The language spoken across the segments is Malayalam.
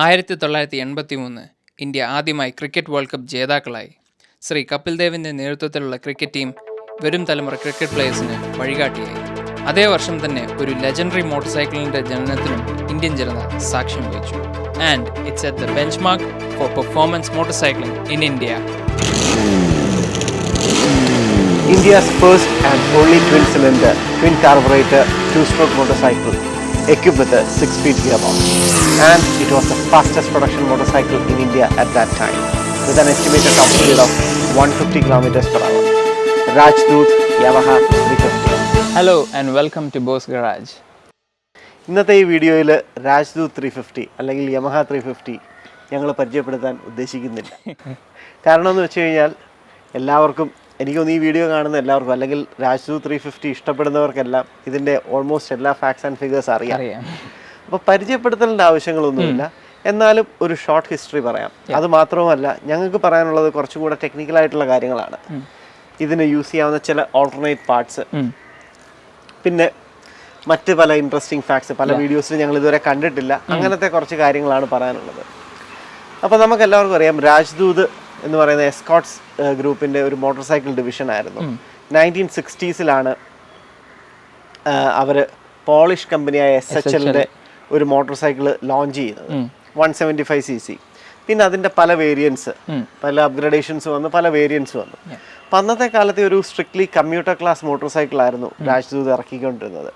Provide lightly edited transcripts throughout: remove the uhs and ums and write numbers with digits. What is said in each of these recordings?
1983 ഇന്ത്യ ആദ്യമായി ക്രിക്കറ്റ് വേൾഡ് കപ്പ് ജേതാക്കളായി. ശ്രീ കപിൽ ദേവിൻ്റെ നേതൃത്വത്തിലുള്ള ക്രിക്കറ്റ് ടീം വരും തലമുറ ക്രിക്കറ്റ് പ്ലേയേഴ്സിന് വഴികാട്ടിയായി. അതേ വർഷം തന്നെ ഒരു ലെജൻഡറി മോട്ടോർ സൈക്കിളിൻ്റെ ജനനത്തിനും ഇന്ത്യൻ ജനത സാക്ഷ്യം വഹിച്ചു. And it's at the bench mark four performance motor cycling in India. India's first and only twin-cylinder, twin-carburetor, two-stroke motorcycle equipped with a 6-speed gearbox. And it was the fastest production motorcycle in India at that time, with an estimated top speed of 150 kilometers per hour. Rajdoot Yamaha 350. Hello and welcome to Boss Garage. ഇന്നത്തെ ഈ വീഡിയോയിൽ രാജ്ദൂത് 350 അല്ലെങ്കിൽ യമഹ 350 ഞങ്ങൾ പരിചയപ്പെടുത്താൻ ഉദ്ദേശിക്കുന്നില്ല. കാരണം എന്ന് വെച്ച് കഴിഞ്ഞാൽ എല്ലാവർക്കും, എനിക്കൊന്ന് ഈ വീഡിയോ കാണുന്ന എല്ലാവർക്കും അല്ലെങ്കിൽ രാജ്ദൂത് 350 ഇഷ്ടപ്പെടുന്നവർക്കെല്ലാം ഇതിൻ്റെ ഓൾമോസ്റ്റ് എല്ലാ ഫാക്ട്സ് ആൻഡ് ഫിഗേഴ്സ് അറിയാം. അപ്പോൾ പരിചയപ്പെടുത്തലിൻ്റെ ആവശ്യങ്ങളൊന്നുമില്ല. എന്നാലും ഒരു ഷോർട്ട് ഹിസ്റ്ററി പറയാം. അത് മാത്രവുമല്ല, ഞങ്ങൾക്ക് പറയാനുള്ളത് കുറച്ചുകൂടെ ടെക്നിക്കലായിട്ടുള്ള കാര്യങ്ങളാണ്. ഇതിന് യൂസ് ചെയ്യാവുന്ന ചില ഓൾട്ടർനേറ്റ് പാർട്സ്, പിന്നെ മറ്റ് പല ഇൻട്രസ്റ്റിംഗ് ഫാക്ട്സ് പല വീഡിയോസിൽ ഞങ്ങൾ ഇതുവരെ കണ്ടിട്ടില്ല. അങ്ങനത്തെ കുറച്ച് കാര്യങ്ങളാണ് പറയാനുള്ളത്. അപ്പോൾ നമുക്ക് എല്ലാവർക്കും അറിയാം, രാജ്ദൂത് എന്ന് പറയുന്ന എസ്കോട്ട്സ് ഗ്രൂപ്പിൻ്റെ ഒരു മോട്ടോർ സൈക്കിൾ ഡിവിഷൻ ആയിരുന്നു. 1960s അവർ പോളിഷ് കമ്പനിയായ SHLൻ്റെ ഒരു മോട്ടോർ സൈക്കിൾ ലോഞ്ച് ചെയ്യുന്നത് 175cc. പിന്നെ അതിൻ്റെ പല വേരിയൻസ്, പല അപ്ഗ്രഡേഷൻസ് വന്നു, പല വേരിയൻസ് വന്നു. അപ്പം അന്നത്തെ കാലത്തെ ഒരു സ്ട്രിക്ട്ലി കമ്മ്യൂട്ടർ ക്ലാസ് മോട്ടോർ സൈക്കിളായിരുന്നു രാജ്ദൂത് ഇറക്കിക്കൊണ്ടിരുന്നത്.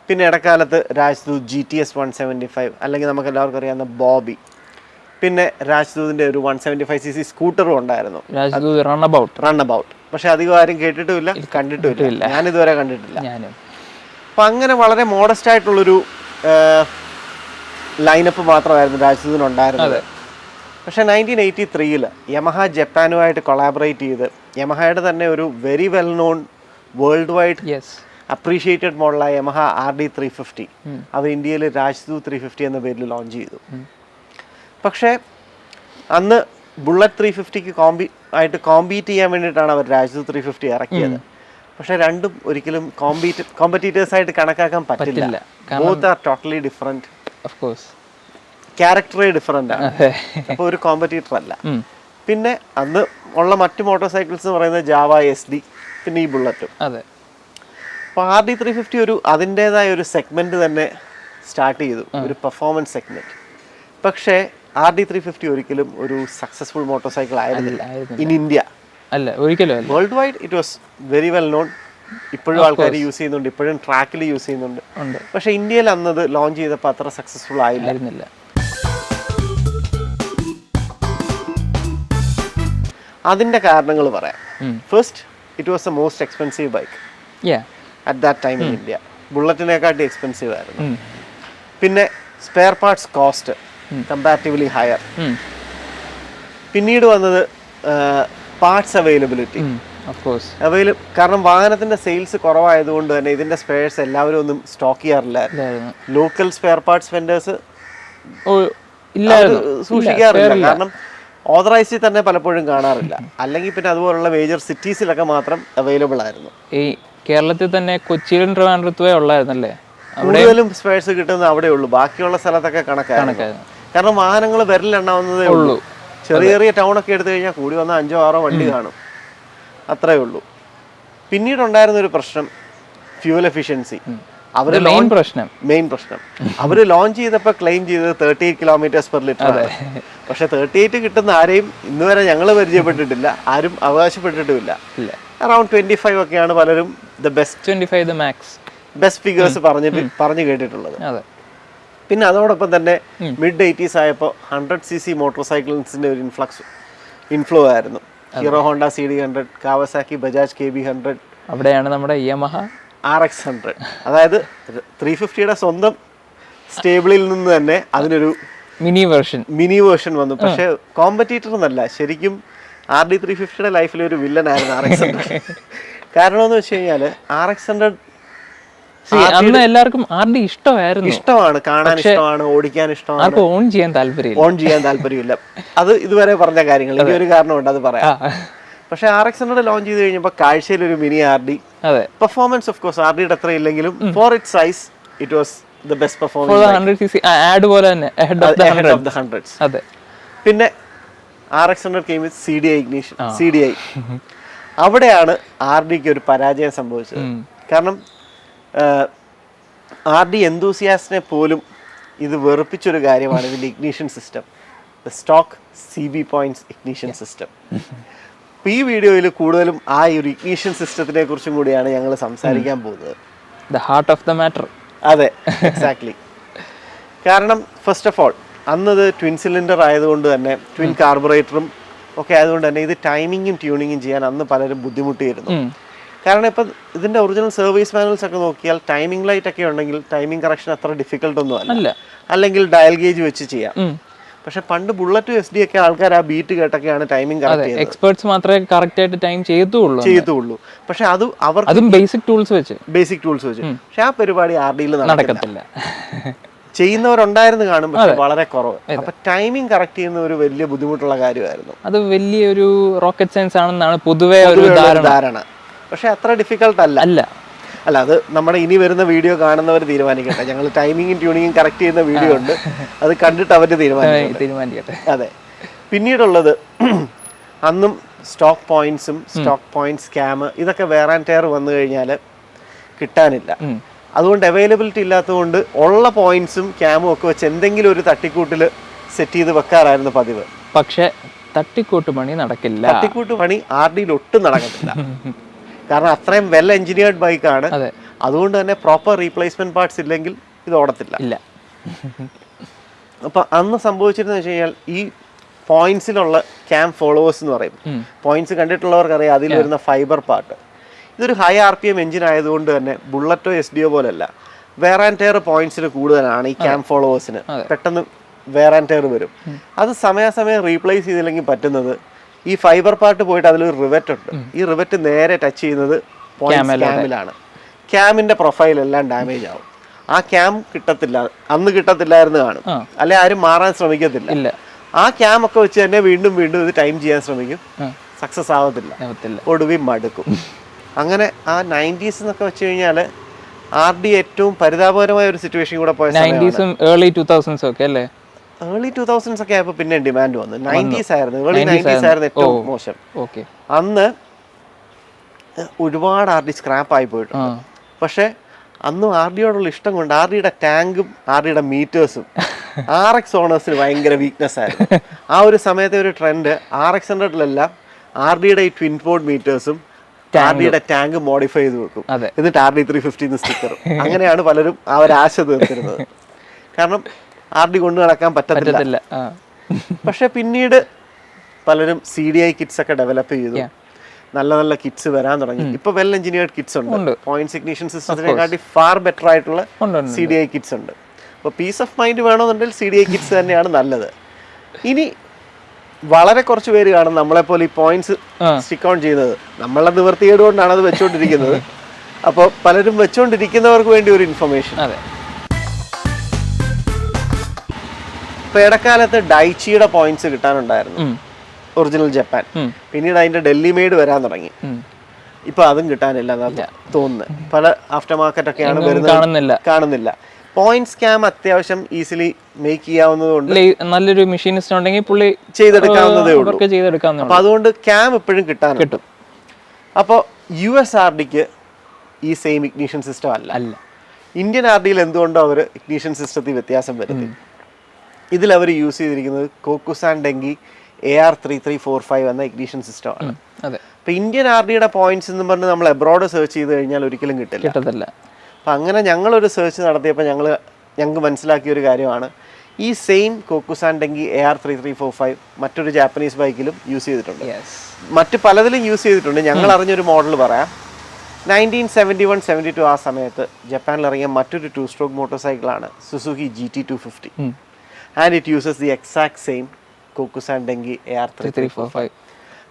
പിന്നെ ഇടക്കാലത്ത് രാജ്ദൂത് GTS 175 അല്ലെങ്കിൽ നമുക്ക് എല്ലാവർക്കും അറിയാവുന്ന ബോബി, പിന്നെ രാജ്ദൂതിൻ്റെ ഒരു 175cc സ്കൂട്ടറും ഉണ്ടായിരുന്നു, റൺ അബൌട്ട്. പക്ഷെ അധികം ആരും കേട്ടിട്ടുമില്ല, കണ്ടിട്ടുമില്ല. ഞാനിതുവരെ കണ്ടിട്ടില്ല. അപ്പം അങ്ങനെ വളരെ മോഡസ്റ്റ് ആയിട്ടുള്ളൊരു ലൈനപ്പ് മാത്രമായിരുന്നു രാജ്ദൂതിനുണ്ടായിരുന്നത്. പക്ഷെ 1983 യമഹ ജപ്പാനുമായിട്ട് കൊളാബറേറ്റ് ചെയ്ത് യമഹയുടെ തന്നെ ഒരു very well known world wide appreciated മോഡലായ യമഹ RD 350 അവർ ഇന്ത്യയിൽ രാജ്ദൂത് 350 എന്ന പേരിൽ ലോഞ്ച് ചെയ്തു. പക്ഷേ അന്ന് ബുള്ളറ്റ് 350ക്ക് കോമ്പീറ്റ് ചെയ്യാൻ വേണ്ടിയിട്ടാണ് അവർ രാജ്ദൂത് 350 ഇറക്കിയത്. പക്ഷെ രണ്ടും ഒരിക്കലും കോമ്പറ്റീറ്റേഴ്സായിട്ട് കണക്കാക്കാൻ പറ്റില്ല. Both are totally different. Of course ക്യാരക്ടറേ ഡിഫറെൻ്റ് ആണ്. അപ്പോൾ ഒരു കോമ്പറ്റീറ്റർ അല്ല. പിന്നെ അന്ന് ഉള്ള മറ്റ് മോട്ടോർ സൈക്കിൾസ് എന്ന് പറയുന്നത് ജാവ, SD, പിന്നെ ഈ ബുള്ളറ്റും. അപ്പോൾ RD 350 ഒരു അതിൻ്റേതായ ഒരു സെഗ്മെൻറ്റ് തന്നെ സ്റ്റാർട്ട് ചെയ്തു, ഒരു പെർഫോമൻസ് സെഗ്മെൻറ്റ്. പക്ഷേ RD 350 ഒരിക്കലും ഒരു സക്സസ്ഫുൾ മോട്ടോർ സൈക്കിൾ ആയിരുന്നില്ല ഇൻ ഇന്ത്യ. അല്ല, ഒരിക്കലും. World wide it was very well non. ഇപ്പോഴും ആൾക്കാർ യൂസ് ചെയ്യുന്നുണ്ട്, ഇപ്പോഴും ട്രാക്കിൽ യൂസ് ചെയ്യുന്നുണ്ട്. പക്ഷെ ഇന്ത്യയിൽ അന്നത് ലോഞ്ച് ചെയ്തപ്പോൾ അത്ര സക്സസ്ഫുൾ ആയിരുന്നില്ല. അതിൻ്റെ കാരണങ്ങൾ പറയാം. First, it was a most expensive bike at that time in India. ബുള്ളറ്റിനെക്കാട്ടി എക്സ്പെൻസീവ് ആയിരുന്നു. പിന്നെ spare parts cost comparatively higher. പിന്നീട് വന്നത് പാർട്സ് അവൈലബിലിറ്റി. കാരണം വാഹനത്തിന്റെ സെയിൽസ് കുറവായതുകൊണ്ട് തന്നെ ഇതിന്റെ സ്പെയർസ് എല്ലാവരും ഒന്നും സ്റ്റോക്ക് ചെയ്യാറില്ലായിരുന്നു. ലോക്കൽ സ്പെയർ പാർട്സ് വെൻഡേഴ്സ് സൂക്ഷിക്കാറില്ല. കാരണം ഓതറൈസിൽ തന്നെ പലപ്പോഴും കാണാറില്ല. അല്ലെങ്കിൽ പിന്നെ അതുപോലുള്ള മേജർ സിറ്റീസിലൊക്കെ മാത്രം അവൈലബിൾ ആയിരുന്നു. ഈ കേരളത്തിൽ തന്നെ കൊച്ചിയിലും ട്രിവാൻഡ്രത്തുമേ ഉള്ളായിരുന്നല്ലേ കൂടുതലും സ്പെയർസ് കിട്ടുന്നത് അവിടെ ഉള്ളൂ. ബാക്കിയുള്ള സ്ഥലത്തൊക്കെ കണക്കായിരുന്നു. കാരണം വാഹനങ്ങൾ വിരലിലെണ്ണാവുന്നതേ ഉള്ളൂ. ചെറിയ ചെറിയ ടൗണൊക്കെ എടുത്തു കഴിഞ്ഞാൽ കൂടി വന്നാൽ 5-6 വണ്ടി കാണും, അത്രേ ഉള്ളൂ. പിന്നീടുണ്ടായിരുന്ന ഒരു പ്രശ്നം ഫ്യൂവൽ എഫിഷ്യൻസി. മെയിൻ പ്രശ്നം അവർ ലോഞ്ച് ചെയ്തപ്പോൾ ക്ലെയിം ചെയ്തത് 38 km/L. പക്ഷെ 38 കിട്ടുന്ന ആരെയും ഇന്ന് വരെ ഞങ്ങൾ പരിചയപ്പെട്ടിട്ടില്ല, ആരും അവകാശപ്പെട്ടിട്ടുമില്ല. അറൌണ്ട് 25 ഒക്കെയാണ് പലരും ബെസ്റ്റ് ഫിഗേഴ്സ് പറഞ്ഞു കേട്ടിട്ടുള്ളത്. പിന്നെ അതോടൊപ്പം തന്നെ മിഡ് 80s ആയപ്പോൾ 100cc മോട്ടോർ സൈക്കിൾസിന്റെ ഒരു ഇൻഫ്ലോ ആയിരുന്നു. Hero Honda CD100, Kawasaki Bajaj KB100. അവിടെയാണ് നമ്മുടെ യമഹ RX100. അതായത് 350യുടെ സ്വന്തം സ്റ്റേബിളിൽ നിന്ന് തന്നെ അതിനൊരു മിനി വേർഷൻ വന്നു. പക്ഷെ കോമ്പറ്റീറ്റർ എന്നല്ല, ശരിക്കും RD 350യുടെ ലൈഫിലൊരു വില്ലനായിരുന്നു RX100. കാരണം എന്ന് വെച്ച് കഴിഞ്ഞാൽ RX100 അന്ന് എല്ലാവർക്കും RD ഇഷ്ടമാണ്, കാണാൻ ഇഷ്ടമാണ്, ഓടിക്കാൻ ഇഷ്ടമാണ്, ഓൺ ചെയ്യാൻ താല്പര്യമില്ല. അത് ഇതുവരെ പറഞ്ഞ കാര്യങ്ങൾ, ഈ ഒരു കാരണമുണ്ട് അത് പറയാം. പക്ഷെ RX100 ലോഞ്ച് ചെയ്ത് കഴിഞ്ഞപ്പോൾ കാഴ്ചയിൽ ഒരു mini RD. Performance of course RDയുടെ അത്ര ഇല്ലെങ്കിലും for it size it was the best For performing the 100cc ആഡ് പോലെ തന്നെ ahead of the 100. Of the hundreds. അതെ. പിന്നെ RX100 came with CDI ignition, CDI. അവിടെയാണ് RDക്ക് ഒരു പരാജയം സംഭവിച്ചത്. കാരണം RD എന്തൂസിയാസ്റ്റിനെ പോലും ഇത് വെറുപ്പിച്ചൊരു കാര്യമാണ് ഇതിൻ്റെ ignition system, the stock CB points ignition system. അപ്പോൾ ഈ വീഡിയോയിൽ കൂടുതലും ആ ഒരു ഇഗ്നീഷൻ സിസ്റ്റത്തിനെ കുറിച്ചും കൂടിയാണ് ഞങ്ങൾ സംസാരിക്കാൻ പോകുന്നത്. The heart of the matter. അതെ, എക്സാക്ട്ലി. കാരണം ഫസ്റ്റ് ഓഫ് ഓൾ അന്നത് ട്വിൻ സിലിണ്ടർ ആയതുകൊണ്ട് തന്നെ ട്വിൻ കാർബറേറ്ററും ഒക്കെ ആയതുകൊണ്ട് തന്നെ ഇത് ടൈമിങ്ങും ട്യൂണിങ്ങും ചെയ്യാൻ അന്ന് പലരും ബുദ്ധിമുട്ടിയിരുന്നു. കാരണം ഇപ്പം ഇതിൻ്റെ ഒറിജിനൽ സർവീസ് മാനുവൽസ് ഒക്കെ നോക്കിയാൽ ടൈമിംഗ് ലൈറ്റ് ഒക്കെ ഉണ്ടെങ്കിൽ ടൈമിംഗ് കറക്ഷൻ അത്ര ഡിഫിക്കൽട്ട് ഒന്നും അല്ല, അല്ലെങ്കിൽ ഡയൽ ഗേജ് വെച്ച് ചെയ്യാം. പക്ഷെ പണ്ട് ബുള്ളറ്റ് SD ഒക്കെ ആൾക്കാർ ആ ബീറ്റ് കേട്ടൊക്കെയാണ് ടൈമിംഗ് കറക്റ്റ് ചെയ്യുന്നത്. എക്സ്പേർട്സ് മാത്രമേ കറക്റ്റ് ആയിട്ട് ടൈം ചെയ്തുള്ളൂ. പക്ഷെ അത് അതും ബേസിക് ടൂൾസ് വെച്ച്. പക്ഷെ ആ പരിപാടി RDയിൽ നടക്കത്തില്ല. ചെയ്യുന്നവരുണ്ടായിരുന്നു കാണും, പക്ഷെ വളരെ കുറവ്. അപ്പൊ ടൈമിംഗ് കറക്റ്റ് ചെയ്യുന്ന ഒരു വലിയ ബുദ്ധിമുട്ടുള്ള കാര്യമായിരുന്നു. അത് വലിയൊരു റോക്കറ്റ് സയൻസ് ആണെന്നാണ് പൊതുവെ ഒരു ധാരണ. പക്ഷെ അത്ര ഡിഫിക്കൽട്ട് അല്ല. അത് നമ്മുടെ ഇനി വരുന്ന വീഡിയോ കാണുന്നവർ തീരുമാനിക്കട്ടെ. ഞങ്ങൾ ടൈമിങ്ങും ട്യൂണിങ്ങും കറക്റ്റ് ചെയ്യുന്ന വീഡിയോ ഉണ്ട്, അത് കണ്ടിട്ട് അവർ തീരുമാനിക്കട്ടെ. അതെ. പിന്നീടുള്ളത് അന്നും സ്റ്റോക്ക് പോയിന്റ്സും സ്റ്റോക്ക് പോയിന്റ് സ്കാം ഇതൊക്കെ വേർ ആൻഡ് ടയർ വന്നു കഴിഞ്ഞാൽ കിട്ടാനില്ല. അതുകൊണ്ട് അവൈലബിലിറ്റി ഇല്ലാത്തതുകൊണ്ട് ഉള്ള പോയിന്റ്സും ക്യാമും ഒക്കെ വെച്ച് എന്തെങ്കിലും ഒരു തട്ടിക്കൂട്ടിൽ സെറ്റ് ചെയ്ത് വെക്കാറായിരുന്നു പതിവ്. പക്ഷെ തട്ടിക്കൂട്ട് പണി നടക്കില്ല. തട്ടിക്കൂട്ട് പണി RDയിൽ ഒട്ടും നടക്കത്തില്ല. കാരണം അത്രയും വെൽ എഞ്ചിനീയർഡ് ബൈക്കാണ്. അതുകൊണ്ട് തന്നെ പ്രോപ്പർ റീപ്ലേസ്മെന്റ് പാർട്സ് ഇല്ലെങ്കിൽ ഇത് ഓടത്തില്ല. അപ്പൊ അന്ന് സംഭവിച്ചിരുന്നു വെച്ച് കഴിഞ്ഞാൽ ഈ പോയിന്റ്സിലുള്ള ക്യാം ഫോളോവേഴ്സ് എന്ന് പറയും. പോയിന്റ്സ് കണ്ടിട്ടുള്ളവർക്കറിയാം അതിൽ വരുന്ന ഫൈബർ പാർട്ട്. ഇതൊരു ഹൈ RPM എഞ്ചിൻ ആയതുകൊണ്ട് തന്നെ ബുള്ളറ്റോ SDO പോലല്ല, വേർ ആൻഡ് ടയർ പോയിന്റ്സിന് കൂടുതലാണ് ഈ ക്യാം ഫോളോവേഴ്സിന്. പെട്ടെന്ന് വേർ ആൻഡ് ടയർ വരും. അത് സമയാസമയം റീപ്ലേസ് ചെയ്തില്ലെങ്കിൽ പറ്റുന്നത് ഈ ഫൈബർ പാർട്ട് പോയിട്ട് അതിലൊരു റിവറ്റ് ഉണ്ട്. ഈ റിവറ്റ് നേരെ ടച്ച് ചെയ്യുന്നത് ക്യാമിലാണ്. ക്യാമിന്റെ പ്രൊഫൈൽ എല്ലാം ഡാമേജ് ആവും. ആ ക്യാം കിട്ടത്തില്ല, അന്ന് കിട്ടത്തില്ലായിരുന്നു കാണും, അല്ലെ ആരും മാറാൻ ശ്രമിക്കത്തില്ല. ആ ക്യാം ഒക്കെ വെച്ച് തന്നെ വീണ്ടും ഇത് ടൈം ചെയ്യാൻ ശ്രമിക്കും, സക്സസ് ആവത്തില്ല, ഒടുവിൽ മടുക്കും. അങ്ങനെ ആ 90s എന്നൊക്കെ വെച്ച് കഴിഞ്ഞാൽ RD ഏറ്റവും പരിതാപകരമായ ഒരു സിറ്റുവേഷൻ കൂടെ പോയ ഏർലി 2000s ഒക്കെ അല്ലേ. ഏർലി 2000s ഒക്കെ ആയപ്പോൾ പിന്നെ ഡിമാൻഡ് വന്നു. 90s ആയിരുന്നു, ഏർലി 90s ആയിരുന്നു ഏറ്റവും മോശം. അന്ന് ഒരുപാട് RD സ്ക്രാപ്പ് ആയി പോയിട്ടുണ്ട്. പക്ഷെ അന്നും RDയോടുള്ള ഇഷ്ടം കൊണ്ട് RDയുടെ ടാങ്കും RDയുടെ മീറ്റേഴ്സും RX ഓണേഴ്സിന് ഭയങ്കര വീക്ക്നെസ് ആയിരുന്നു. ആ ഒരു സമയത്തെ ഒരു ട്രെൻഡ് RX100-ലെല്ലാം RDയുടെ ഈ ട്വിൻ പോർട്ട് മീറ്റേഴ്സും RDയുടെ ടാങ്ക് മോഡിഫൈ ചെയ്ത് വെക്കും, എന്നിട്ട് RD 350 സ്റ്റിക്കറും. അങ്ങനെയാണ് പലരും ആ ഒരു ആശ തീർത്തിരുന്നത്. കാരണം RD കൊണ്ടു നടക്കാൻ പറ്റത്തില്ല. പക്ഷെ പിന്നീട് പലരും CDI കിറ്റ്സ് ഒക്കെ ഡെവലപ്പ് ചെയ്തു, നല്ല നല്ല കിറ്റ്സ് വരാൻ തുടങ്ങി. ഇപ്പൊ വെൽ എഞ്ചിനീയർഡ് കിറ്റ്സ് ഉണ്ട്, പോയിന്റ്സ് ഇഗ്നിഷൻ സിസ്റ്റത്തിനെക്കാട്ടി ഫാർ ബെറ്റർ ആയിട്ടുള്ള CDI കിറ്റ്സ് ഉണ്ട്. അപ്പോൾ പീസ് ഓഫ് മൈൻഡ് വേണമെന്നുണ്ടെങ്കിൽ CDI കിറ്റ്സ് തന്നെയാണ് നല്ലത്. ഇനി വളരെ കുറച്ച് പേര് കാണും നമ്മളെപ്പോലെ ഈ പോയിന്റ്സ് സ്റ്റിക്ക് ഓൺ ചെയ്യുന്നത്. നമ്മളെ നിവൃത്തികേട് കൊണ്ടാണ് അത് വെച്ചുകൊണ്ടിരിക്കുന്നത്. അപ്പോൾ പലരും വെച്ചുകൊണ്ടിരിക്കുന്നവർക്ക് വേണ്ടി ഒരു ഇൻഫർമേഷൻ. ഇപ്പൊ ഇടക്കാലത്ത് ഡൈച്ചിയുടെ പോയിന്റ്സ് കിട്ടാനുണ്ടായിരുന്നു, ഒറിജിനൽ ജപ്പാൻ. പിന്നീട് അതിന്റെ ഡൽഹി മെയ്ഡ് വരാൻ തുടങ്ങി. ഇപ്പൊ അതും കിട്ടാനില്ല എന്നാണ് തോന്നുന്നത്. പല ആഫ്റ്റർ മാർക്കറ്റ് ഒക്കെയാണ് വരുന്നത്, കാണുന്നില്ല. പോയിന്റ് സ്കാം അത്യാവശ്യം ഈസിലി മേക്ക് ചെയ്യാവുന്നതുകൊണ്ട് നല്ലൊരു മെഷീനിസ്റ്റ് ഉണ്ടെങ്കിൽ പുള്ളി ചെയ്തെടുക്കാവുന്നതേ ഉള്ളൂ. അപ്പൊ അതുകൊണ്ട് ക്യാം എപ്പോഴും കിട്ടും. അപ്പോൾ US RDക്ക് ഈ സെയിം ഇഗ്നിഷൻ സിസ്റ്റം അല്ല. ഇന്ത്യൻ RDയിൽ എന്തുകൊണ്ടോ അവർ ഇഗ്നിഷൻ സിസ്റ്റത്തിൽ വ്യത്യാസം വരുത്തി. ഇതിൽ അവർ യൂസ് ചെയ്തിരിക്കുന്നത് കോക്കുസാൻ ഡെങ്കി AR3345 എന്ന ഇഗ്നിഷൻ സിസ്റ്റമാണ്. അപ്പൊ ഇന്ത്യൻ RDയുടെ പോയിന്റ്സ് എന്ന് പറഞ്ഞ് നമ്മൾ എബ്രോഡ് സെർച്ച് ചെയ്ത് കഴിഞ്ഞാൽ ഒരിക്കലും കിട്ടില്ല. അപ്പം അങ്ങനെ ഞങ്ങളൊരു സെർച്ച് നടത്തിയപ്പോൾ ഞങ്ങൾക്ക് മനസ്സിലാക്കിയ ഒരു കാര്യമാണ്, ഈ സെയിം കോക്കുസാൻ ഡെങ്കി AR3345 മറ്റൊരു ജാപ്പനീസ് ബൈക്കിലും യൂസ് ചെയ്തിട്ടുണ്ട്, മറ്റ് പലതിലും യൂസ് ചെയ്തിട്ടുണ്ട്. ഞങ്ങൾ അറിഞ്ഞൊരു മോഡൽ പറയാം. 1971-72 ആ സമയത്ത് ജപ്പാനിൽ ഇറങ്ങിയ മറ്റൊരു 2 സ്ട്രോക്ക് മോട്ടോർ സൈക്കിളാണ് Suzuki GT250. And it uses the exact same Kokusan Denki AR3345.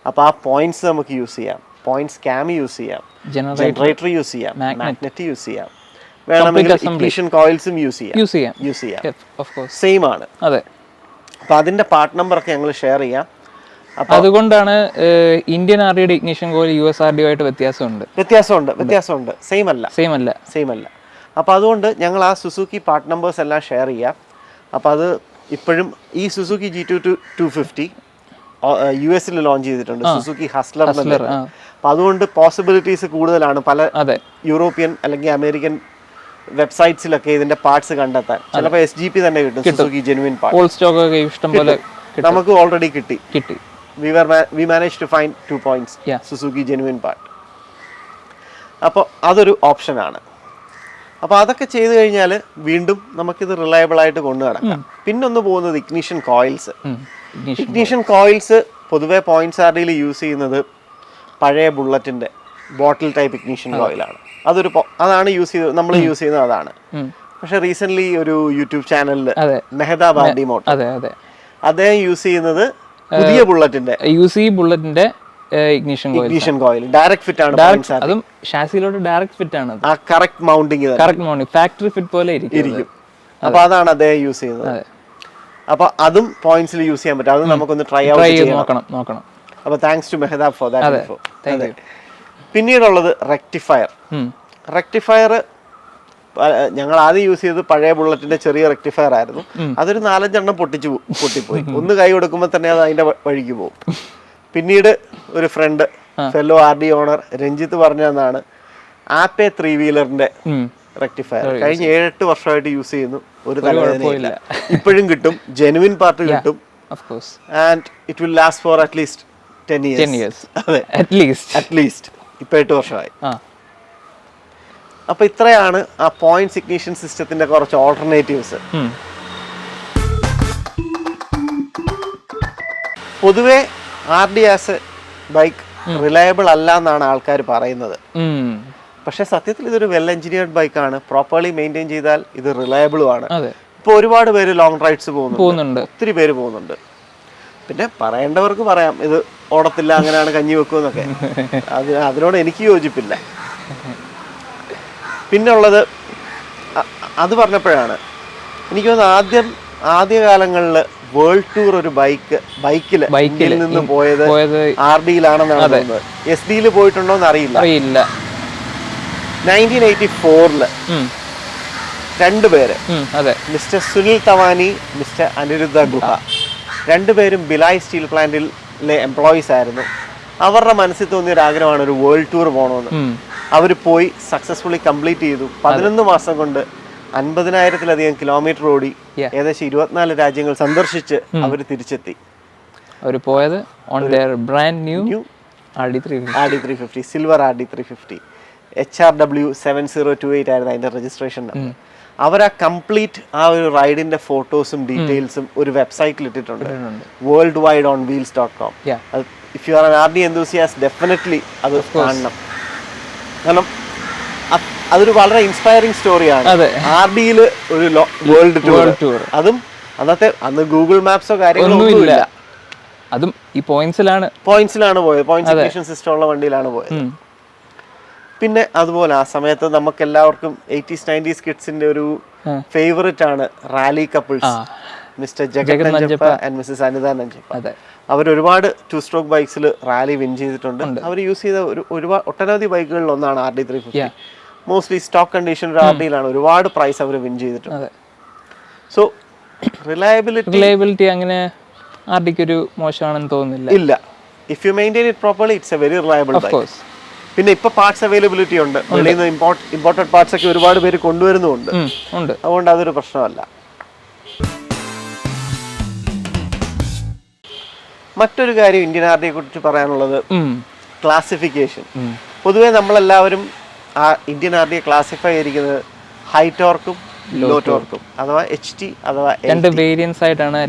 അപ്പോൾ ആ പോയിന്റ്സ് നമുക്ക് യൂസ് ചെയ്യാം, പോയിന്റ് സ്കാം യൂസ് ചെയ്യാം, ജനറേറ്റർ യൂസ് ചെയ്യാം, മാഗ്നറ്റ് യൂസ് ചെയ്യാം, വേണമെങ്കിൽ ഇഗ്നിഷൻ കോയിൽസും യൂസ് ചെയ്യാം. സെയിം ആണ്. അപ്പൊ അതിന്റെ പാർട്ട് നമ്പർ ഒക്കെ ഞങ്ങൾ ഷെയർ ചെയ്യാം. അതുകൊണ്ടാണ് ഇന്ത്യൻ RDയുടെ ഇഗ്നിഷൻ കോയിൽ US RD ആയിട്ട് വ്യത്യാസമുണ്ട്. സെയിം അല്ല. അപ്പോൾ അതുകൊണ്ട് ഞങ്ങൾ ആ സുസുക്കി പാർട്ട് നമ്പേഴ്സ് എല്ലാം ഷെയർ ചെയ്യാം. അപ്പോൾ അത് ഇപ്പോഴും ഈ സുസുക്കി G250 US ലോഞ്ച് ചെയ്തിട്ടുണ്ട്, സുസുക്കി ഹസ്ലർ. അപ്പോൾ അതുകൊണ്ട് പോസിബിലിറ്റീസ് കൂടുതലാണ് പല യൂറോപ്യൻ അല്ലെങ്കിൽ അമേരിക്കൻ വെബ്സൈറ്റ്സിലൊക്കെ ഇതിന്റെ പാർട്സ് കണ്ടെത്താൻ. ചിലപ്പോൾ SGP തന്നെ കിട്ടും, സുസുക്കി ജെനുവിൻ പാർട്ട്. നമുക്ക് ഓൾറെഡി കിട്ടി. We managed to find 2 points Suzuki genuine part. അപ്പോൾ അതൊരു ഓപ്ഷനാണ്. അപ്പോൾ അതൊക്കെ ചെയ്തു കഴിഞ്ഞാൽ വീണ്ടും നമുക്കിത് റിലയബിൾ ആയിട്ട് കൊണ്ടു നടക്കാം. പിന്നൊന്ന് പോകുന്നത് ഇഗ്നിഷൻ കോയിൽസ്. ഇഗ്നിഷൻ കോയിൽസ് പൊതുവെ പോയിന്റ്സ് ആർഡിയിൽ യൂസ് ചെയ്യുന്നത് പഴയ ബുള്ളറ്റിന്റെ ബോട്ടിൽ ടൈപ്പ് ഇഗ്നിഷൻ കോയിലാണ്. അതാണ് നമ്മൾ യൂസ് ചെയ്യുന്നത് അതാണ്. പക്ഷെ റീസെന്റ് ഒരു യൂട്യൂബ് ചാനലിൽ മെഹദാബ് ആർഡി മോട്ടോർ അദ്ദേഹം യൂസ് ചെയ്യുന്നത് പുതിയ ബുള്ളറ്റിന്റെ ഇഗ്നിഷൻ കോയിൽ ഡയറക്റ്റ് ഫിറ്റ് ആണ്. അതും ഷാസിയിലോട്ട് ഡയറക്റ്റ് ഫിറ്റ് ആണ്. ആ കറക്റ്റ് മൗണ്ടിങ് ഫാക്ടറി ഫിറ്റ് പോലെ ഇരിക്കും. അപ്പൊ അതാണ് അദ്ദേഹം യൂസ് ചെയ്യുന്നത്. അപ്പൊ അതും പോയിന്റ്സിൽ യൂസ് ചെയ്യാൻ പറ്റും. അത് നമുക്കൊന്ന് ട്രൈ ഔട്ട് നോക്കണം. അപ്പൊ thanks to Mehdab for that. പിന്നീടുള്ളത് റെക്ടിഫയർ. ഞങ്ങൾ ആദ്യം യൂസ് ചെയ്തത് പഴയ ബുള്ളറ്റിന്റെ ചെറിയ റെക്ടിഫയർ ആയിരുന്നു. അതൊരു 4-5 എണ്ണം പൊട്ടിപ്പോയി. ഒന്ന് കൈ കൊടുക്കുമ്പോൾ തന്നെ അത് അതിന്റെ വഴിക്ക് പോകും. പിന്നീട് ഒരു friend fellow RD owner Ranjith പറഞ്ഞതാണ് ആപ്പെ 3 വീലറിന്റെ റെക്ടിഫയർ. കഴിഞ്ഞ 7-8 വർഷമായിട്ട് യൂസ് ചെയ്യുന്നു, ഒരു തലവേദനയില്ല. ഇപ്പോഴും കിട്ടും, ജെനുവിൻ പാർട്ട് കിട്ടും. And it will last for at least 10 years. അതെ, അറ്റ്ലീസ്റ്റ് ഇപ്പൊ 8 വർഷമായി. അപ്പൊ ഇത്രയാണ് ആ പോയിന്റ് ഇഗ്നിഷൻ സിസ്റ്റത്തിന്റെ കുറച്ച് ഓൾട്ടർനേറ്റീവ്സ്. പൊതുവെ RD ആസ് ബൈക്ക് റിലയബിൾ അല്ല എന്നാണ് ആൾക്കാർ പറയുന്നത്. പക്ഷെ സത്യത്തിൽ ഇതൊരു വെൽ എഞ്ചിനീയർഡ് ബൈക്കാണ്. പ്രോപ്പർലി മെയിൻറ്റെയിൻ ചെയ്താൽ ഇത് റിലയബിളും ആണ്. ഇപ്പൊ ഒരുപാട് പേര് ലോങ് റൈഡ്സ് പോകുന്നുണ്ട്, ഒത്തിരി പേര് പോകുന്നുണ്ട്. പിന്നെ പറയേണ്ടവർക്ക് പറയാം ഇത് ഓടത്തില്ല, അങ്ങനെയാണ് കഞ്ഞി വെക്കുമെന്നൊക്കെ. അതിനോട് എനിക്ക് യോജിപ്പില്ല. പിന്നെ ഉള്ളത് അത് പറഞ്ഞപ്പോഴാണ് എനിക്ക് തോന്നുന്നത് ആദ്യകാലങ്ങളിൽ വേൾഡ് ടൂർ ഒരു ബൈക്കിൽ നിന്ന് പോയത് RDയിലാണെന്നാണ് തോന്നുന്നത്. SD പോയിട്ടുണ്ടോ എന്ന് അറിയില്ല. 1984 രണ്ടുപേര്, മിസ്റ്റർ സുനിൽ തവാനി, മിസ്റ്റർ അനിരുദ്ധ ഗുഹ, രണ്ടുപേരും ബിലായ് സ്റ്റീൽ പ്ലാന്റിലെ എംപ്ലോയീസ് ആയിരുന്നു. അവരുടെ മനസ്സിൽ തോന്നിയ ഒരു ആഗ്രഹമാണ് ഒരു വേൾഡ് ടൂർ പോകണമെന്ന്. അവർ പോയി സക്സസ്ഫുള്ളി കംപ്ലീറ്റ് ചെയ്തു. 11 മാസം കൊണ്ട് 50,000-ലധികം കിലോമീറ്റർ ഓടി ഏകദേശം 24 രാജ്യങ്ങൾ സന്ദർശിച്ച് അവർ തിരിച്ചെത്തി. അവർ പോയത് on their brand new RD350 silver RD350 HRW 7028 ആയിരുന്നു അതിന്റെ രജിസ്ട്രേഷൻ നമ്പർ. അവർ ആ കംപ്ലീറ്റ് ആ ഒരു റൈഡിന്റെ ഫോട്ടോസും ഡീറ്റെയിൽസും ഒരു വെബ്സൈറ്റിൽ ഇട്ടിട്ടുണ്ട്, worldwideonwheels.com. If you are an RD enthusiast definitely അത് കാണണം. കാരണം അതൊരു വളരെ ഇൻസ്പയറിംഗ് സ്റ്റോറിയാണ്. RDയിൽ ഒരു വേൾഡ് ടൂർ, അതും അന്ന് ഗൂഗിൾ മാപ്സോ കാര്യങ്ങളോ ഒന്നുമില്ല. അതും ഈ പോയിന്റ്സിലാണ് പോയത്, പോയിന്റ്സ് ഇഗ്നിഷൻ സിസ്റ്റം ഉള്ള വണ്ടിയിലാണ് പോയത്. പിന്നെ അതുപോലെ ആ സമയത്ത് നമുക്ക് എല്ലാവർക്കും 80s 90s കിഡ്സിന്റെ ഒരു ഫേവറേറ്റ് ആണ് rally couples, mister Jagan Nanjappa and Mrs Anitha Nanjappa. അവർ ഒരുപാട് 2 സ്ട്രോക്ക് ബൈക്സിൽ റാലി വിൻ ചെയ്തിട്ടുണ്ട്. അവർ യൂസ് ചെയ്ത ഒട്ടനവധി ബൈക്കുകളിൽ ഒന്നാണ് RD350. മോസ്റ്റ്ലി സ്റ്റോക്ക് കണ്ടീഷൻ RDയിലാണ് ഒരുപാട് പ്രൈസ് അവർ വിൻ ചെയ്തിട്ടുണ്ട്. സോ റിലയബിലിറ്റി അങ്ങനെ RDക്ക് ഒരു മോശമാണെന്ന് തോന്നുന്നില്ല. ഇല്ല, if you maintain it properly it's A very reliable bike. പിന്നെ ഇപ്പൊ പാർട്സ് അവൈലബിലിറ്റി ഉണ്ട്, വെളിയിൽ നിന്ന് ഇമ്പോർട്ടഡ് പാർട്സ് ഒക്കെ ഒരുപാട് പേര് കൊണ്ടുവരുന്നുണ്ട്. അതുകൊണ്ട് അതൊരു പ്രശ്നമല്ല. മറ്റൊരു കാര്യം ഇന്ത്യൻ RDയെ കുറിച്ച് പറയാനുള്ളത് ക്ലാസിഫിക്കേഷൻ. പൊതുവെ നമ്മളെല്ലാവരും ഇന്ത്യൻ RDയെ ക്ലാസിഫൈ ചെയ്തിരിക്കുന്നത് ഹൈ ടോർക്കും ലോ ടോർക്കും അഥവാ HT അഥവാ വേരിയൻസ് ആയിട്ടാണ്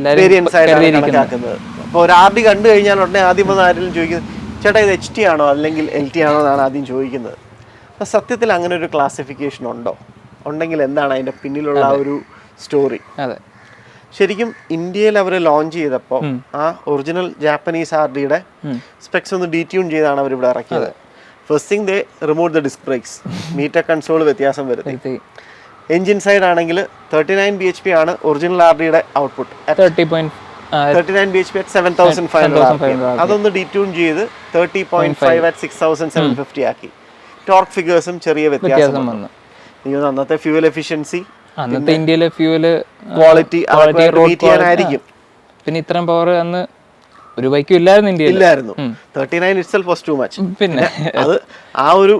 കണക്കാക്കുന്നത്. അപ്പോൾ ഒരു RD കണ്ടു കഴിഞ്ഞാൽ ഉടനെ ആദ്യം വന്ന് ആരെങ്കിലും ചോദിക്കുന്നത് ചേട്ടാ ഇത് HT ആണോ അല്ലെങ്കിൽ LT ആണോ എന്നാണ് ആദ്യം ചോദിക്കുന്നത്. അപ്പോൾ സത്യത്തിൽ അങ്ങനെ ഒരു ക്ലാസിഫിക്കേഷൻ ഉണ്ടോ? ഉണ്ടെങ്കിൽ എന്താണ് അതിൻ്റെ പിന്നിലുള്ള ആ ഒരു സ്റ്റോറി? ശരിക്കും ഇന്ത്യയിൽ അവർ ലോഞ്ച് ചെയ്തപ്പോൾ ആ ഒറിജിനൽ ജാപ്പനീസ് RDയുടെ സ്പെക്സ് ഒന്ന് ഡീറ്റ്യൂൺ ചെയ്താണ് അവർ ഇവിടെ ഇറക്കിയത്. First thing they remove the disk breaks, metre console വ്യത്യാസം വരുത്തി. എഞ്ചിൻ സൈഡ് ആണെങ്കിൽ 39 bhp ആണ് ഒറിജിനൽ RDയുടെ ഔട്ട്പുട്ട്, 39 bhp at 7,500 അതൊന്ന് ഡീറ്റ്യൂൺ ചെയ്ത് 30.5 at 6,750 ആക്കി. ടോർക്ക് ഫിഗേഴ്സും ചെറിയ വ്യത്യാസം വന്നു. എനിക്ക് അന്നത്തെ ഫ്യൂവൽ എഫിഷ്യൻസി, അന്നത്തെ ഇന്ത്യയിലെ ഫ്യൂവല് ക്വാളിറ്റി മീറ്റ് ചെയ്യാനായിരിക്കും. പിന്നെ ഇത്രയും പവർ അന്ന് ഒരു ബൈക്കും ഇല്ലായിരുന്നു ഇന്ത്യയിൽ. ഇല്ലായിരുന്നു. 39 itself was too much. പിന്നെ അത് ആ ഒരു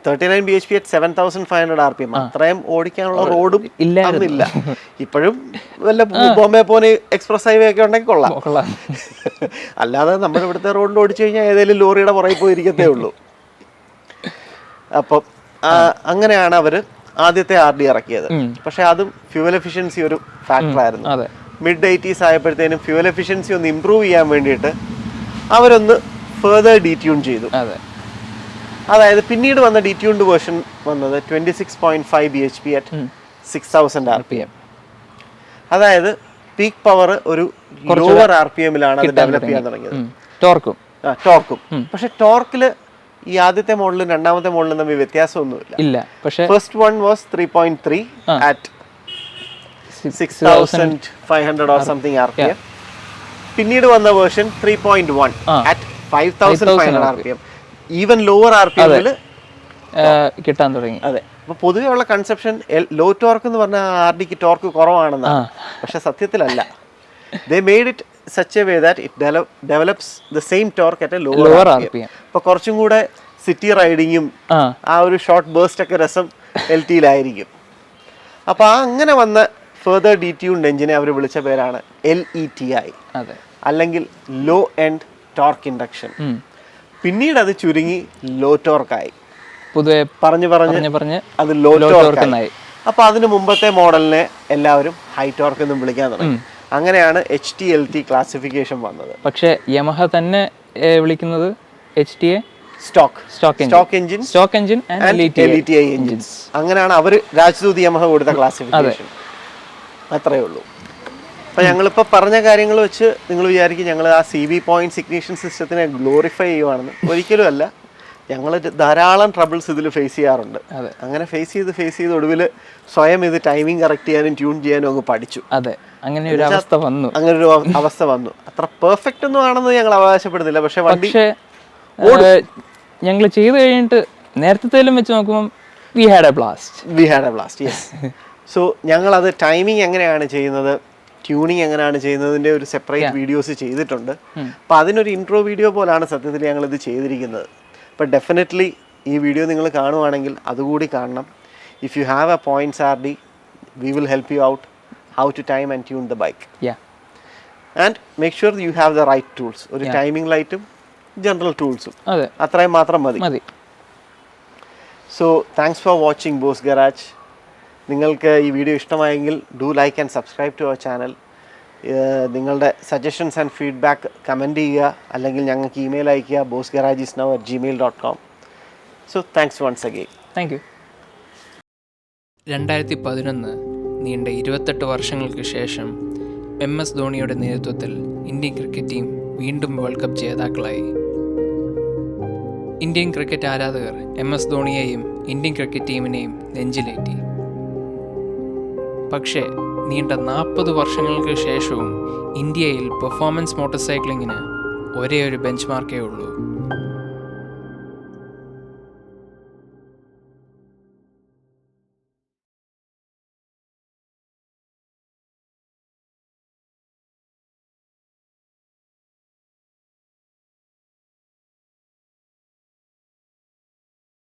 39 bhp at 7,500 rpm അത്രയും ഓടിക്കാനുള്ള റോഡും ഇല്ല. ഇപ്പോഴും വല്ല ബോംബെ പോനെ എക്സ്പ്രസ് ഹൈവേ ഒക്കെ ഉണ്ടെങ്കിൽ കൊള്ളാം. അല്ലാതെ നമ്മുടെ ഇവിടുത്തെ റോഡിൽ ഓടിച്ചു കഴിഞ്ഞാൽ ഏതെങ്കിലും ലോറിയുടെ പുറകെ പോയിരിക്കത്തേ ഉള്ളൂ. അപ്പം അങ്ങനെയാണ് അവർ ആദ്യത്തെ RD ഇറക്കിയത്. പക്ഷെ അതും ഫ്യൂവൽ എഫിഷ്യൻസി ഒരു ഫാക്ടറായിരുന്നു. മിഡ് 80s ആയപ്പോഴത്തേനും ഫ്യൂവൽ എഫിഷ്യൻസി ഒന്ന് ഇമ്പ്രൂവ് ചെയ്യാൻ വേണ്ടിയിട്ട് അവരൊന്ന് ഫെർദർ ഡീറ്റ്യൂൺ ചെയ്തു. അതായത് പിന്നീട് വന്ന ഡീറ്റ്യൂൺഡ് വേർഷൻ വന്നത് 26.5 bhp at 6,000 rpm. അതായത് പീക്ക് പവർ ഒരു ലോവർ RPM-ലാണ് അത് ഡെവലപ്പ് ചെയ്യാൻ തുടങ്ങിയത്. ടോർക്കും പക്ഷെ ടോർക്കിൽ ഈ ആദ്യത്തെ മോഡലും രണ്ടാമത്തെ മോഡലും തമ്മിൽ വ്യത്യാസമൊന്നുമില്ല. പക്ഷേ first one was 3.3 at 6,500 or something rpm. പിന്നീട് വന്ന version 3.1 at 5,500 rpm. Even lower RPM-ൽ കിട്ടാൻ തുടങ്ങി. അതെ. അപ്പൊ പൊതുവെ ഉള്ള കൺസെപ്ഷൻ ലോ ടോർക്ക് എന്ന് പറഞ്ഞാൽ RDക്ക് ടോർക്ക് കുറവാണെന്നാണ്. പക്ഷെ സത്യത്തിലല്ല. They made it such a way that it develops the same torque at a lower RPM. അപ്പൊ കുറച്ചും കൂടെ സിറ്റി റൈഡിങ്ങും ആ ഒരു ഷോർട്ട് ബേസ്റ്റ് ഒക്കെ രസം LT-യിലായിരിക്കും. അപ്പൊ അങ്ങനെ വന്ന ഫെർദർ ഡീറ്റ്യൂൺഡ് എഞ്ചിനെ അവർ വിളിച്ച പേരാണ് LETI, അല്ലെങ്കിൽ ലോ എൻഡ് ടോർക്ക് ഇൻഡക്ഷൻ. പിന്നീട് അത് ചുരുങ്ങി ലോ ടോർക്കായി. പൊതുവെ പറഞ്ഞ് അത് ലോ ടോർക്കായി. അപ്പൊ അതിന് മുമ്പത്തെ മോഡലിനെ എല്ലാവരും ഹൈ ടോർക്ക് എന്നും വിളിക്കാൻ തുടങ്ങി. അങ്ങനെയാണ് HT-LT ക്ലാസിഫിക്കേഷൻ വന്നത്. പക്ഷേ യമഹ തന്നെ വിളിക്കുന്നത് HTA stock engine and LETI engines. അങ്ങനെയാണ് അവർ രാജ്ദൂത് യമഹ കൊടുത്ത ക്ലാസിഫിക്കേഷൻ. അത്രയേ ഉള്ളൂ. അപ്പം ഞങ്ങളിപ്പോൾ പറഞ്ഞ കാര്യങ്ങൾ വെച്ച് നിങ്ങൾ വിചാരിക്കും ഞങ്ങൾ ആ CV പോയിന്റ്സ് ഇഗ്നിഷൻ സിസ്റ്റത്തിനെ ഗ്ലോറിഫൈ ചെയ്യുവാണെന്ന്. ഒരിക്കലും അല്ല. ഞങ്ങൾ ധാരാളം ട്രബിൾസ് ഇതിൽ ഫേസ് ചെയ്യാറുണ്ട്. അങ്ങനെ ഫേസ് ചെയ്ത് ഒടുവിൽ സ്വയം ഇത് ടൈമിംഗ് കറക്റ്റ് ചെയ്യാനും ട്യൂൺ ചെയ്യാനും അങ്ങ് പഠിച്ചു. അങ്ങനെ ഒരു അവസ്ഥ വന്നു. അത്ര പെർഫെക്റ്റ് ഒന്നും ആണെന്ന് ഞങ്ങൾ അവകാശപ്പെടുന്നില്ല. പക്ഷെ വണ്ടി ഞങ്ങൾ ചെയ്ത് കഴിഞ്ഞിട്ട് നേരത്തെ വെച്ച് നോക്കുമ്പോൾ we had A blast. Yes. So ഞങ്ങളത് ടൈമിംഗ് എങ്ങനെയാണ് ചെയ്യുന്നത്, ട്യൂണിങ് എങ്ങനെയാണ് ചെയ്യുന്നതിൻ്റെ ഒരു സെപ്പറേറ്റ് വീഡിയോസ് ചെയ്തിട്ടുണ്ട്. അപ്പോൾ അതിനൊരു ഇൻട്രോ വീഡിയോ പോലാണ് സത്യത്തിൽ ഞങ്ങളിത് ചെയ്തിരിക്കുന്നത്. അപ്പോൾ ഡെഫിനറ്റ്ലി ഈ വീഡിയോ നിങ്ങൾ കാണുവാണെങ്കിൽ അതുകൂടി കാണണം. If you have a points RD, we will help you out how to time and tune the bike. And make sure you have the right tools. ഒരു ടൈമിംഗ് ലൈറ്റും ജനറൽ ടൂൾസും അത്രയും മാത്രം മതി. So thanks for watching Boss Garage. നിങ്ങൾക്ക് ഈ വീഡിയോ ഇഷ്ടമായെങ്കിൽ do like and subscribe to our channel. നിങ്ങളുടെ സജഷൻസ് ആൻഡ് ഫീഡ്ബാക്ക് കമൻറ്റ് ചെയ്യുക, അല്ലെങ്കിൽ ഞങ്ങൾക്ക് ഇമെയിൽ അയയ്ക്കുക bossgarageisnow@gmail.com. So thanks once again. Thank you. 2011 നീണ്ട 28 വർഷങ്ങൾക്ക് ശേഷം MS ധോണിയുടെ നേതൃത്വത്തിൽ ഇന്ത്യൻ ക്രിക്കറ്റ് ടീം വീണ്ടും വേൾഡ് കപ്പ് ജേതാക്കളായി. ഇന്ത്യൻ ക്രിക്കറ്റ് ആരാധകർ MS ധോണിയെയും ഇന്ത്യൻ ക്രിക്കറ്റ് ടീമിനെയും നെഞ്ചിലേറ്റി. പക്ഷേ നീണ്ട 40 വർഷങ്ങൾക്ക് ശേഷവും ഇന്ത്യയിൽ പെർഫോമൻസ് മോട്ടോർ സൈക്ലിങ്ങിന് ഒരേ ഒരു ബെഞ്ച് മാർക്കേ ഉള്ളൂ.